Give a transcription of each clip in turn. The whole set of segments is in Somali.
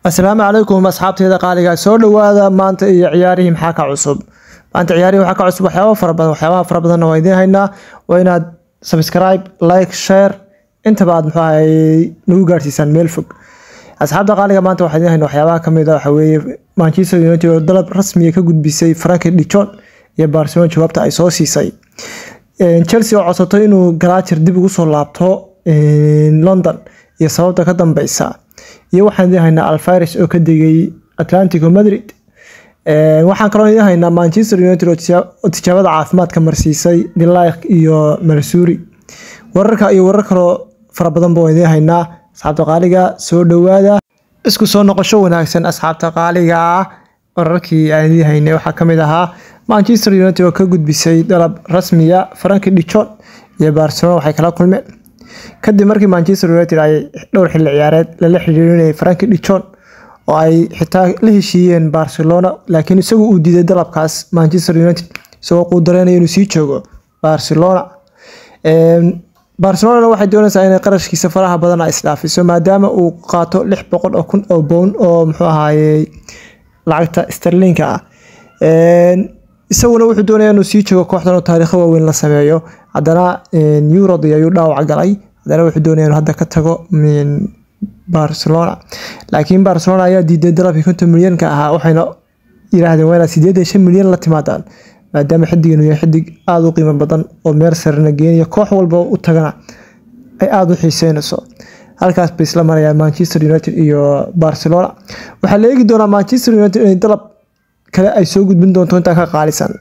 السلام عليكم أصحابتي هذا قالي سو دhowaada maanta iyo ciyaarihii maxaa ka cusub maanta ciyaarihii waxa ka cusub waxyaabo fara badan oo idin hayna waa inaad subscribe like share inta baad maxay nagu gaarsiisan meel fog asxaabta qaaliga maanta waxa idin hayna waxyaabaha kamid ah waxa weeye Manchester United oo dalab rasmi ah ka gudbisay Frankie de Jong iyo Barcelona jawaabta ay soo siisay Chelsea oo codsatay inuu Gallagher dib ugu soo laabto London iyo sababta ka dambaysa iyo waxaan leeyahay Alvarez oo ka digay Atletico Madrid waxaan kaloo leeyahay Manchester United oo tijaabada caafimaadka marsiisay Delight iyo Marsuri wararka iyo warar kale fara badan boo leeyahay asxaabta qaaliga soo dhawaada isku soo noqosho wanaagsan asxaabta qaaliga wararkii aan leeyahay waxa kamid ahaa Manchester United oo ka gudbisay dalab rasmi ah Frankie de Jong iyo Barcelona waxay kala kulmeen kadib markii Manchester United ay dhowr xilli ciyaareed la xiriirinay Frankie de Jong oo ay xitaa la heshiiyeen Barcelona laakiin isagu uu diiday dalabkaas Manchester United soo quudareynay inuu sii joogo Barcelona waxay doonaysaa inay qarashkiisa faraha badan ay isdhaafiso maadaama uu qaato 600,000 oo pound oo muxuu ahaayay lacagta sterling ah isaguna wuxuu doonayaa inuu sii joogo kooxdan oo taariikh weyn la sameeyo haddana Euro ayuu dhaawac galay haddana wuxuu doonayaa inuu hadda ka tago Barcelona laakiin Barcelona ayaa diiday dalabkii 50 milyan ka ahaa waxayna yiraahdeen waa 85 milyan la timaadaan maadaama xidigan uu yahay xidig aad u qiimo badan oo meel sarna geeyo koox walba u tagana ay aad u xiiseynayso halkaas bay isla marayaan Manchester United iyo Barcelona waxa la eegi doonaa Manchester United inay dalab kale ay soo gudbin doonto inta ka qaalisan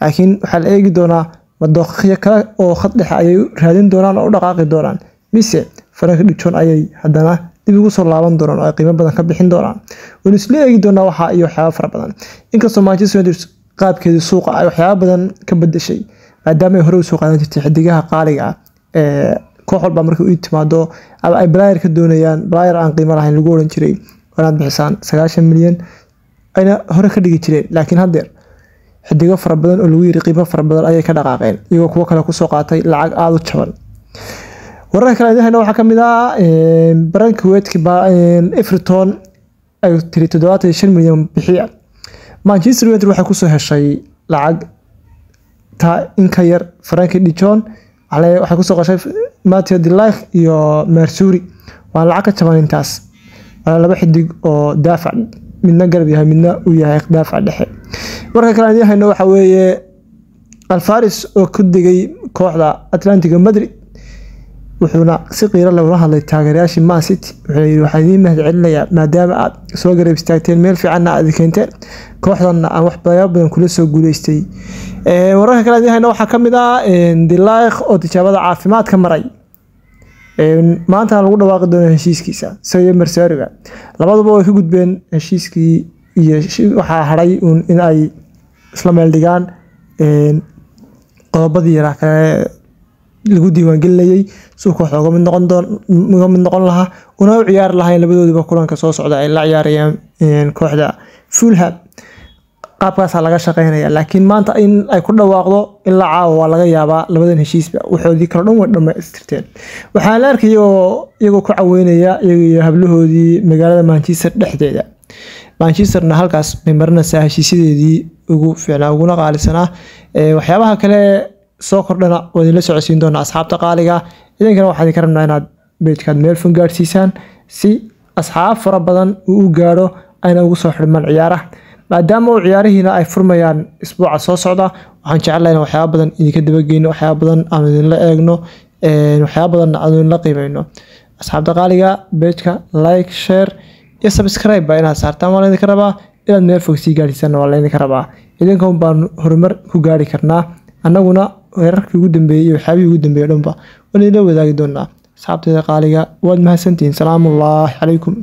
laakiin waxa la eegi doonaa madooqiyo kale oo khad dhexe ay raadin doonaan oo dhaqaaqi doonaan mise Frankie de Jong ayay haddana dib ugu soo laaban doonaan oo qiimo badan ka bixin doonaan oo isla eegi doonaa waxa iyo waxyaabo fara badan inkastoo Manchester United qaabkeeda suuqa ay waxyaabo badan ka bedeshay maadaama ay hore u soo qaadan jirtay xidigaha qaaliga koox walba markii uu timaado ay player ka doonayaan player aan qiimo lahayn lagu oran jiray wanaad bixisaan 90 milyan ayna hore ka dhigi jireen laakiin hadda xidiga fara badan oo lagu yiri qiimo fara badan ayay ka dhaqaaqeen iyagoo kuwa kale ku soo qaatay lacag aad u jaban wararka kale idahayna waxa kamid ah Brentford Everton ay 37 milyan bixiya Manchester United waxay ku soo heshay lacag ta in ka yar Frankie de Jong waxay ku soo qashay Matteo Delight iyo Marsuri waa lacag ka jaban intaas laba xidig oo daafac midna garab yahay midna uu yahay daafac dhexe warka kale aan yahay waxa weeye Alvarez oo ku digay kooxda Atletico Madrid wuxuuna si qiiro leh ula hadlay taageerayaashii Man City waxay idin mahadcelinayaa maadaama aad soo garab istaagteen meel fiican aad keenteen kooxdana aan wax badan kula soo guuleystay wararka kale aan yahay waxa kamid ah Delight oo tijaabada caafimaadka maray maanta lagu dhawaaqi doono heshiiskiisa Sayo Marsariga labaduba way ka gudbeen heshiiskii iyo waxa haray in ay isla meel dhigaan qodobadii yaraaka lagu diiwaan gelinayay suuqa xooga mid noqon lahaa una ciyaar lahayn labadooduba kulanka soo socda ay la ciyaarayaan kooxda Fulham qaabkaas laga shaqeynaya laakiin maanta in ay ku dhawaaqdo ilaa caawa laga yaabaa labadan heshiisba waxoodii kala dhan way dhameystirteen waxaan la arkay iyagoo ku caweynaya iyaga hablahoodii magaalada Manchester dhexdeeda Manchesterna halkaas bay marinaysaa heshiisadeedii ugu fiicnaa uguna qaalisanaa waxyaabaha kale soo kordhana wada la socodsiin doona asxaabta qaaliga idinkana waxaan ka rabnaa inaad page-kaad meel fun gaarsiisaan si asxaab fara badan uu gaaro ayna ugu soo xirmaan ciyaaraha maadaama uu ciyaarihiina ay furmayaan isbuuca soo socda waxaan jecelahay waxyaabo badan idinka daba geeyno waxyaabo badan aan idin la eegno waxyaabo badan aan idin la qiimeeyno asxaabta qaaliga page-ka like share iyo subscribe ba inaad saartaan waa idin ka rabaa inaad meel fog sii gaarsiisaan waa idin ka rabaa idinka baan horumar ku gaari karnaa annaguna weerarkii ugu dambeeyay iyo waxyaabihii ugu dambeeyay dhanba waan idin la wadaagi doonaa asxaabteeda qaaliga waad mahadsantihiin salaamu alaykum